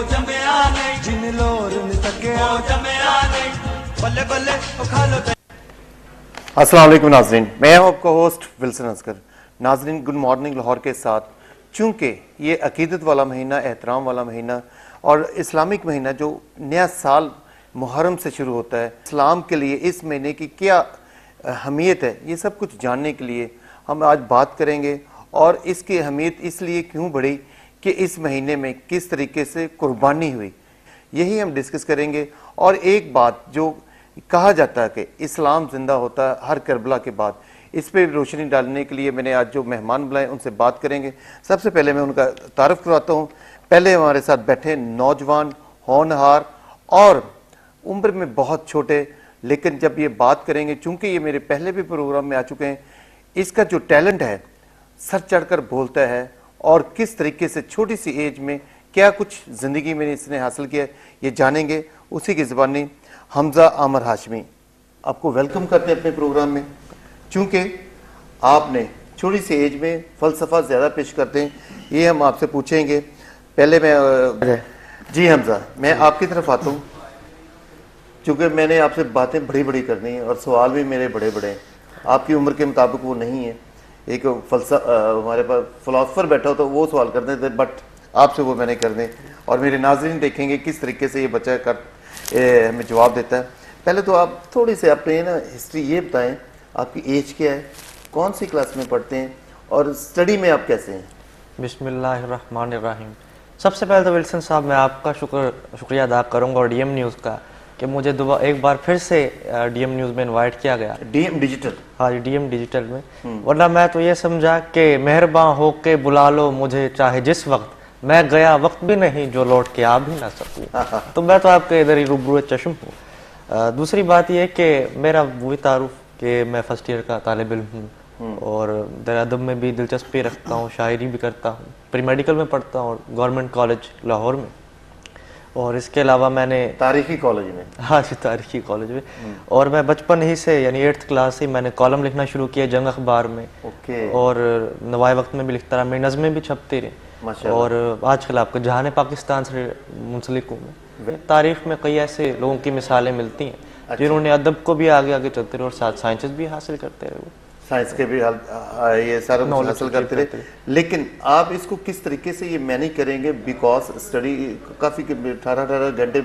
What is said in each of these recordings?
जमया नहीं जिन लोर न तकिया जमया नहीं बल्ले बल्ले खा लो। अस्सलाम वालेकुम नाज़रीन, मैं हूं आपका होस्ट विल्सन असगर। नाज़रीन, गुड मॉर्निंग लाहौर के साथ, चूँकि ये अकीदत वाला महीना, एहतराम वाला महीना और इस्लामिक महीना जो नया साल मुहर्रम से शुरू होता है, इस्लाम के लिए इस महीने की क्या अहमियत है, ये सब कुछ जानने के लिए हम आज बात करेंगे। और इसकी अहमियत इसलिए क्यों बढ़ी कि इस महीने में किस तरीके से कुर्बानी हुई, यही हम डिस्कस करेंगे। और एक बात जो कहा जाता है कि इस्लाम ज़िंदा होता है हर करबला के बाद, इस पर रोशनी डालने के लिए मैंने आज जो मेहमान बुलाए उनसे बात करेंगे। सबसे पहले मैं उनका तारुफ करवाता हूँ। पहले हमारे साथ बैठे नौजवान, होनहार और उम्र में बहुत छोटे, लेकिन जब ये बात करेंगे, चूँकि ये मेरे पहले भी प्रोग्राम में आ चुके हैं, इसका जो टैलेंट है सर चढ़कर बोलता है और किस तरीके से छोटी सी एज में क्या कुछ ज़िंदगी में इसने हासिल किया, ये जानेंगे। उसी की ज़बानी हमज़ा आमर हाशमी, आपको वेलकम करते हैं अपने प्रोग्राम में। चूँकि आपने छोटी सी एज में फ़लसफ़ा ज़्यादा पेश करते हैं, ये हम आपसे पूछेंगे। पहले मैं जी हमज़ा, मैं आपकी तरफ आता हूँ, चूँकि मैंने आपसे बातें बड़ी बड़ी करनी है और सवाल भी मेरे बड़े बड़े हैं। आपकी उम्र के मुताबिक वो नहीं है। एक हमारे पास फ़िलासफ़र बैठा हो तो वो सवाल करते थे, बट आपसे वो मैंने करने, और मेरे नाज़रीन देखेंगे किस तरीके से ये बच्चा हमें जवाब देता है। पहले तो आप थोड़ी सी अपने ना हिस्ट्री ये बताएं, आपकी एज क्या है, कौन सी क्लास में पढ़ते हैं और स्टडी में आप कैसे हैं? बिस्मिल्लाहिर्रहमानिर्रहीम। सबसे पहले तो विल्सन साहब मैं आपका शुक्रिया अदा करूंगा और डीएम न्यूज़ का कि मुझे एक बार फिर से डीएम न्यूज़ में इनवाइट किया गया। DM digital? हाँ जी, डीएम डिजिटल में। वरना मैं तो ये समझा कि मेहरबान हो के बुला लो मुझे चाहे जिस वक्त, मैं गया वक्त भी नहीं जो लौट के आ भी ना सकूं। तो मैं तो आपके इधर ही रूबरू चश्म हूँ। दूसरी बात यह कि मेरा वही तारुफ कि मैं फर्स्ट ईयर का तालिब इल्म हूँ और दर अदब में भी दिलचस्पी रखता हूँ, शायरी भी करता हूँ, प्री मेडिकल में पढ़ता हूँ और गवर्नमेंट कॉलेज लाहौर में। और इसके अलावा मैंने तारीखी कॉलेज में, हाँ जी, तारीखी कॉलेज में। और मैं बचपन ही से यानी 8th क्लास से मैंने कॉलम लिखना शुरू किया जंग अखबार में। और नवाए वक्त में भी लिखता रहा, मेरी नज़में भी छपती रही। और आजकल आपको जहान पाकिस्तान से मुंसलिक हूँ मैं। तारीख में कई ऐसे लोगों की मिसालें मिलती हैं जिन्होंने अदब को भी आगे आगे चलते रहे और साथ साइंसेस भी हासिल करते रहे, साइंस के भी ये सारा हासिल करते रहे। लेकिन आप इसको किस तरीके से ये मैनेज करेंगे, बिकॉज स्टडी काफ़ी 18 घंटे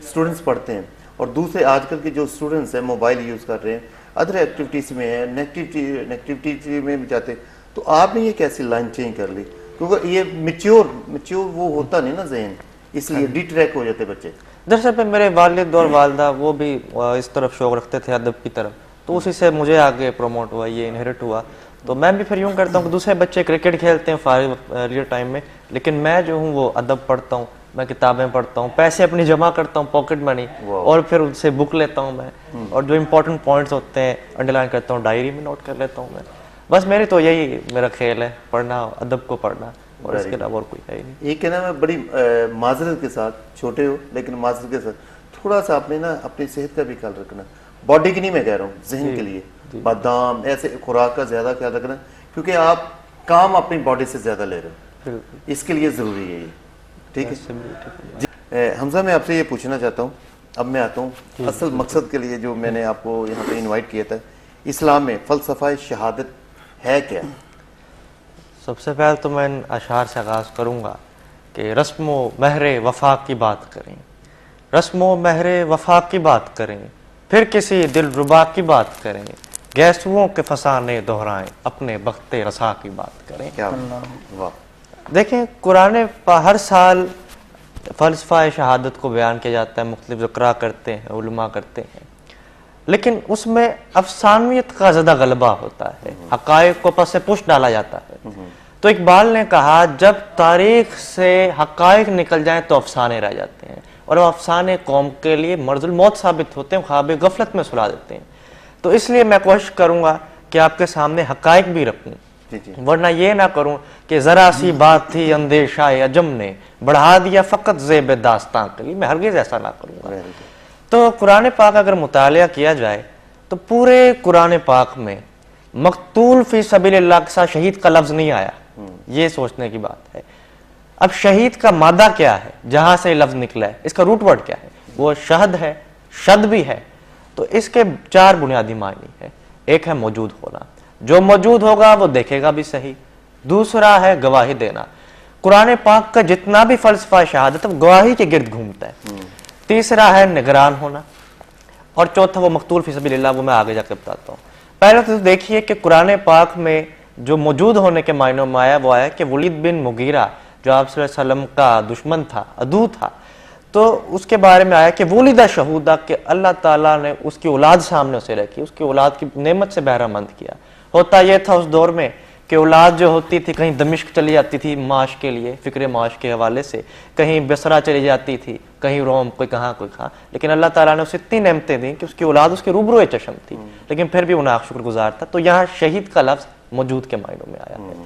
स्टूडेंट्स पढ़ते हैं और दूसरे आजकल के जो स्टूडेंट्स हैं मोबाइल यूज़ कर रहे हैं, अदर एक्टिविटीज़ में है, नेगेटिविटी में भी जाते हैं। तो आपने ये कैसी लाइन चेंज कर ली? क्योंकि ये मिच्योर वो होता नहीं ना जहन, इसलिए डिट्रैक्ट हो जाते बच्चे। दरअसल मेरे वालिद और वालदा वो भी इस तरफ शौक रखते थे अदब की तरफ, तो उसी से मुझे आगे प्रमोट हुआ, ये इनहेरिट हुआ। तो मैं भी फिर यूँ करता हूँ कि दूसरे बच्चे क्रिकेट खेलते हैं फारिग रियल टाइम में, लेकिन मैं जो हूँ वो अदब पढ़ता हूँ, मैं किताबें पढ़ता हूँ, पैसे अपनी जमा करता हूँ पॉकेट मनी, और फिर उनसे बुक लेता हूँ मैं, और जो इंपॉर्टेंट पॉइंट्स होते हैं अंडरलाइन करता हूँ, डायरी में नोट कर लेता हूँ मैं। बस मेरी तो यही मेरा खेल है, पढ़ना, अदब को पढ़ना, और इसके अलावा और कोई है ही नहीं। ये कहना मैं बड़ी माजरत के साथ, छोटे हो लेकिन माजरत के साथ थोड़ा सा आपने ना अपनी सेहत का भी ख्याल रखना, बॉडी की नहीं मैं कह रहा हूँ, जहन के लिए बादाम ऐसे खुराक का ज़्यादा ख्याल रखना, क्योंकि आप काम अपनी बॉडी से ज़्यादा ले रहे हो, इसके लिए ज़रूरी है ये। ठीक है हमज़ा, मैं आपसे ये पूछना चाहता हूँ, अब मैं आता हूँ असल मकसद के लिए जो मैंने आपको यहाँ पे इनवाइट किया था। इस्लाम में फ़लसफ़ा शहादत है क्या? सबसे पहले तो मैं इन अशार से आगाज़ करूँगा कि रस्म व महर वफ़ा की बात करें, रस्म व महर वफ़ा की बात करें, फिर किसी दिल रुबा की बात करें, गैसुओं के फसाने दोहराएं, अपने बख्ते रसा की बात करें। क्या वाह! देखें, कुरान हर साल फ़लसफ़ा शहादत को बयान किया जाता है, मुख्तलिफ ज़िक्रा करते हैं, उलमा करते हैं, लेकिन उसमें अफसानियत का ज़्यादा गलबा होता है, हक़ाइक़ को पस पुश डाला जाता है। तो इकबाल ने कहा, जब तारीख से हक़ाइक़ निकल जाएं तो अफसाने रह जाते हैं, और वो अफसाने कौम के लिए मर्ज़ुल मौत साबित होते हैं, ख्वाब गफलत में सुला देते हैं। तो इसलिए मैं कोशिश करूँगा कि आपके सामने हक़ाइक़ भी रखूँ, वरना ये ना करूँ कि ज़रा सी बात थी अंदेशा अजम ने बढ़ा दिया फ़कत ज़ेब दास्तां के लिए, मैं हरगिज़ ऐसा ना करूँगा। तो कुरान पाक अगर मुतालिया किया जाए तो पूरे कुरान पाक में मक़तूल फ़ी सबीलिल्लाह के साथ शहीद का लफ्ज़ नहीं आया, ये सोचने की बात है। اب شہید کا مادہ کیا ہے جہاں سے لفظ نکلا ہے, اس کا روٹ ورڈ کیا ہے؟ وہ شہد ہے, شد بھی ہے. تو اس کے 4 بنیادی معنی ہے. ایک ہے موجود ہونا, جو موجود ہوگا وہ دیکھے گا بھی صحیح. دوسرا ہے گواہی دینا, قرآن پاک کا جتنا بھی فلسفہ شہادت گواہی کے گرد گھومتا ہے. تیسرا ہے نگران ہونا, اور چوتھا وہ مقتول فی سبیل اللہ, وہ میں آگے جا کے بتاتا ہوں. پہلے تو دیکھیے کہ قرآن پاک میں جو موجود ہونے کے معنوں میں آیا وہ آیا کہ ولید بن مغیرہ جو آپ صلی اللہ علیہ وسلم کا دشمن تھا, عدو تھا, تو اس کے بارے میں آیا کہ ولیدہ شہودہ, کہ اللہ تعالیٰ نے اس کی اولاد سامنے اسے رکھی, اس کی اولاد کی نعمت سے بہرہ مند کیا. ہوتا یہ تھا اس دور میں کہ اولاد جو ہوتی تھی کہیں دمشق چلی جاتی تھی معاش کے لیے, فکر معاش کے حوالے سے, کہیں بصرہ چلی جاتی تھی, کہیں روم, کوئی کہاں کوئی کہاں, لیکن اللہ تعالیٰ نے اسے اتنی نعمتیں دیں کہ اس کی اولاد اس کے روبروئے چشم تھی, لیکن پھر بھی وہ ناک شکر گزار تھا. تو یہاں شہید کا لفظ موجود کے معنوں میں آیا ہے.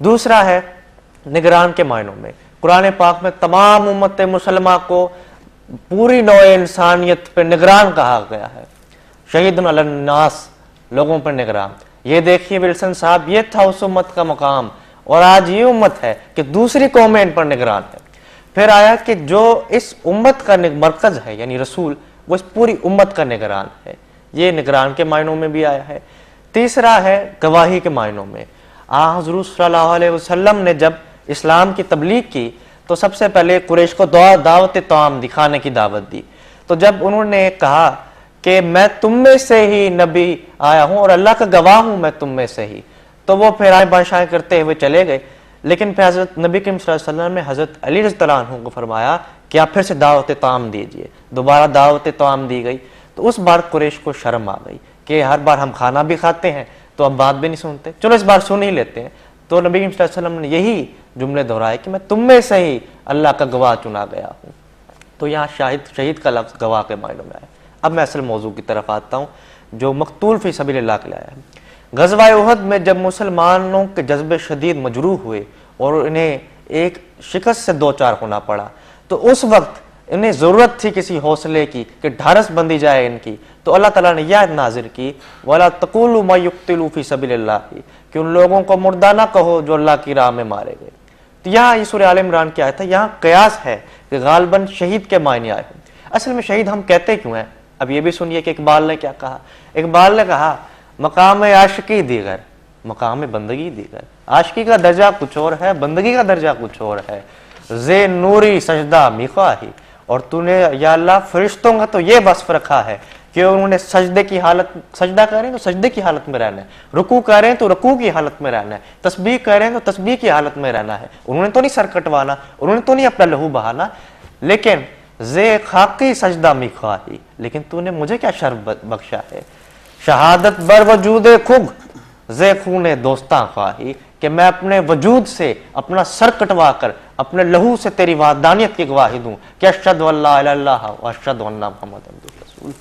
دوسرا ہے نگران کے معنوں میں. قرآن پاک میں تمام امت مسلمہ کو پوری نوع انسانیت پہ نگران کہا گیا ہے. شہید علی الناس, لوگوں پر نگران. یہ دیکھیے ولسن صاحب, یہ تھا اس امت کا مقام, اور آج یہ امت ہے کہ دوسری قومیں ان پر نگران ہے. پھر آیا کہ جو اس امت کا مرکز ہے یعنی رسول, وہ اس پوری امت کا نگران ہے. یہ نگران کے معنوں میں بھی آیا ہے. تیسرا ہے گواہی کے معنوں میں. حضور صلی اللہ علیہ وسلم نے جب اسلام کی تبلیغ کی تو سب سے پہلے قریش کو دعوت طعام دکھانے کی دعوت دی. تو جب انہوں نے کہا کہ میں تم میں سے ہی نبی آیا ہوں اور اللہ کا گواہ ہوں میں تم میں سے ہی, تو وہ پھر آئیں بادشاہیں کرتے ہوئے چلے گئے. لیکن پھر حضرت نبی کریم صلی اللہ علیہ وسلم نے حضرت علی رضی اللہ عنہ کو فرمایا کہ آپ پھر سے دعوت طعام دیجئے. دوبارہ دعوت طعام دی گئی. تو اس بار قریش کو شرم آ گئی کہ ہر بار ہم کھانا بھی کھاتے ہیں تو اب بات بھی نہیں سنتے, چلو اس بار سن ہی لیتے ہیں. تو نبی کریم صلی اللہ علیہ وسلم نے یہی جملے دہرائے کہ میں تم میں سے ہی اللہ کا گواہ چنا گیا ہوں. تو یہاں شہید کا لفظ گواہ کے معنوں میں آیا. اب میں اصل موضوع کی طرف آتا ہوں جو مقتول فی سبیل اللہ کے لیے آیا ہے. غزوہ احد میں جب مسلمانوں کے جذبے شدید مجروح ہوئے اور انہیں ایک شکست سے دوچار ہونا پڑا, تو اس وقت انہیں ضرورت تھی کسی حوصلے کی کہ ڈھارس بندی جائے ان کی. تو اللہ تعالیٰ نے یہ آیت نازل کی وَلَا تَقُولُوا مَن يُقْتَلُ فِي سَبِيلِ اللَّهِ, کہ ان لوگوں کو مردہ نہ کہو جو اللہ کی راہ میں مارے گئے. تو یہاں یہ سورہ آل عمران کی آیت ہے, یہاں قیاس ہے کہ غالباً شہید کے معنی آئے ہیں. اصل میں شہید ہم کہتے کیوں ہیں؟ اب یہ بھی سنیے کہ اقبال نے کیا کہا. اقبال نے کہا مقام عاشقی دیگر, مقام بندگی دیگر. عاشقی کا درجہ کچھ اور ہے, بندگی کا درجہ کچھ اور ہے. زے نوری سجدہ میخواہی, اور تو نے یا اللہ فرشتوں کا تو یہ وصف رکھا ہے کہ انہوں نے سجدے کی حالت, سجدہ کر رہے ہیں تو سجدے کی حالت میں رہنا ہے, رکوع کر رہے ہیں تو رکوع کی حالت میں رہنا ہے, تسبیح کر رہے ہیں تو تسبیح کی حالت میں رہنا ہے. انہوں نے تو نہیں سر کٹوانا, انہوں نے تو نہیں اپنا لہو بہانا, لیکن زے خاکی سجدہ میخواہی, لیکن تو نے مجھے کیا شرف بخشا ہے. شہادت بر وجود کھگ زے خون دوستاں خواہی, کہ میں اپنے وجود سے اپنا سر کٹوا کر اپنے لہو سے تیری وحدانیت کی گواہی دوں کہ اشہد ان لا الہ الا اللہ و اشہد ان محمد رسول.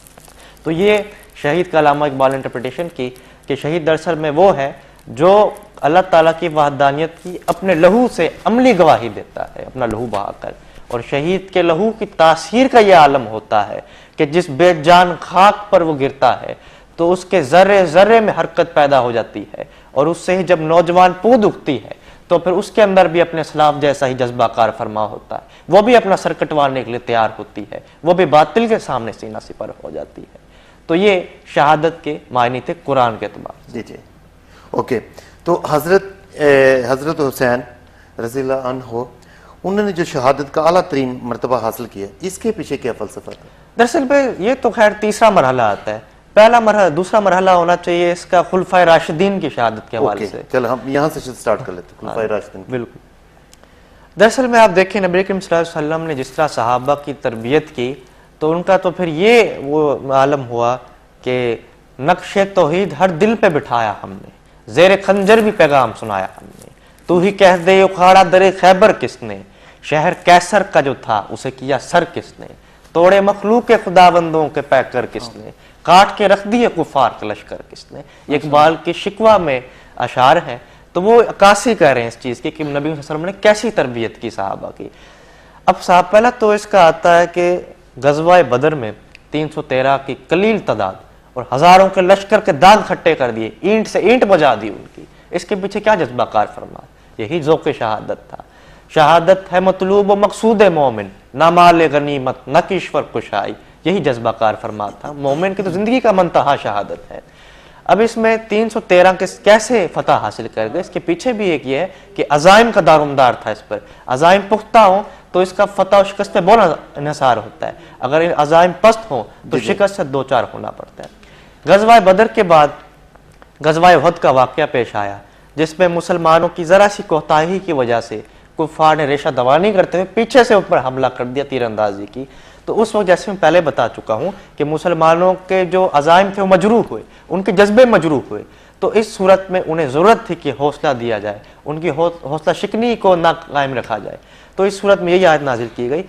تو یہ شہید کا علامہ اقبال انٹرپریٹیشن کی کہ شہید دراصل میں وہ ہے جو اللہ تعالیٰ کی وحدانیت کی اپنے لہو سے عملی گواہی دیتا ہے, اپنا لہو بہا کر. اور شہید کے لہو کی تاثیر کا یہ عالم ہوتا ہے کہ جس بے جان خاک پر وہ گرتا ہے تو اس کے ذرے ذرے میں حرکت پیدا ہو جاتی ہے, اور اس سے ہی جب نوجوان پود اگتی ہے تو پھر اس کے اندر بھی اپنے اسلاف جیسا ہی جذبہ کار فرما ہوتا ہے, وہ بھی اپنا سر کٹوانے کے لیے تیار ہوتی ہے, وہ بھی باطل کے سامنے سینہ سپر ہو جاتی ہے. تو یہ شہادت کے معنی تھے قرآن کے اعتبار سے. جی جی اوکے. تو حضرت حسین رضی اللہ عنہ انہوں نے جو شہادت کا اعلیٰ ترین مرتبہ حاصل کیا, اس کے پیچھے کیا فلسفہ تھا؟ دراصل پہ یہ تو خیر تیسرا مرحلہ آتا ہے. پہلا مرحلہ, دوسرا مرحلہ ہونا چاہیے اس کا خلفائے راشدین کی شہادت کے حوالے سے. چلو ہم یہاں سے سٹارٹ کر لیتے ہیں خلفائے راشدین. بالکل. دراصل میں آپ دیکھیں نبی کریم صلی اللہ علیہ وسلم نے جس طرح صحابہ کی تربیت کی تو ان کا تو پھر یہ وہ عالم ہوا کہ نقش توحید ہر دل پہ بٹھایا ہم نے, زیر خنجر بھی پیغام سنایا ہم نے. تو ہی کہہ دے اکھاڑا در خیبر کس نے, شہر کیسر کا جو تھا اسے کیا سر کس نے, توڑے مخلوق خداوندوں کے پیکر کس نے, کاٹ کے رکھ دیے کفار کا لشکر کس نے. اقبال کے شکوہ میں اشعار ہیں تو وہ عکاسی کر رہے ہیں اس چیز کی کہ نبی صلی اللہ علیہ وسلم نے کیسی تربیت کی صحابہ کی. اب صاحب پہلا تو اس کا آتا ہے کہ غزوہ بدر میں 313 کی قلیل تعداد اور ہزاروں کے لشکر کے داغ کھٹے کر دیے, اینٹ سے اینٹ بجا دی ان کی. اس کے پیچھے کیا جذبہ کار فرما, یہی ذوق شہادت تھا. शहादत है मतलूब व मकसूद मोमिन, ना माल गनीमत न किश्वर कुशाई। यही जज्बा कार फरमा था। मोमिन की तो जिंदगी का मंतहा शहादत है। अब इसमें 313 के कैसे फतह हासिल कर गए, इसके पीछे भी एक ये है कि अज़ाइम का दारोमदार था इस पर। अज़ाइम पुख्ता हो तो इसका फतह और शिकस्त पे बहुत इन्हिसार होता है, अगर इन अज़ाइम पस्त हो तो शिकस्त से दो चार होना पड़ता है। गज़वा बदर के बाद गज़वा उहद का वाक़या पेश आया, जिसमें मुसलमानों की ज़रा सी कोताही की वजह से कुफ़ार ने रेशा दवानी करते हुए पीछे से ऊपर हमला कर दिया, तीरंदाजी की। तो उस वक्त जैसे मैं पहले बता चुका हूँ कि मुसलमानों के जो अज़ाइम थे वो मजरूह हुए, उनके जज्बे मजरूह हुए। तो इस सूरत में उन्हें ज़रूरत थी कि हौसला दिया जाए, उनकी हौसला शिकनी को ना कायम रखा जाए। तो इस सूरत में यही आयत नाजिल की गई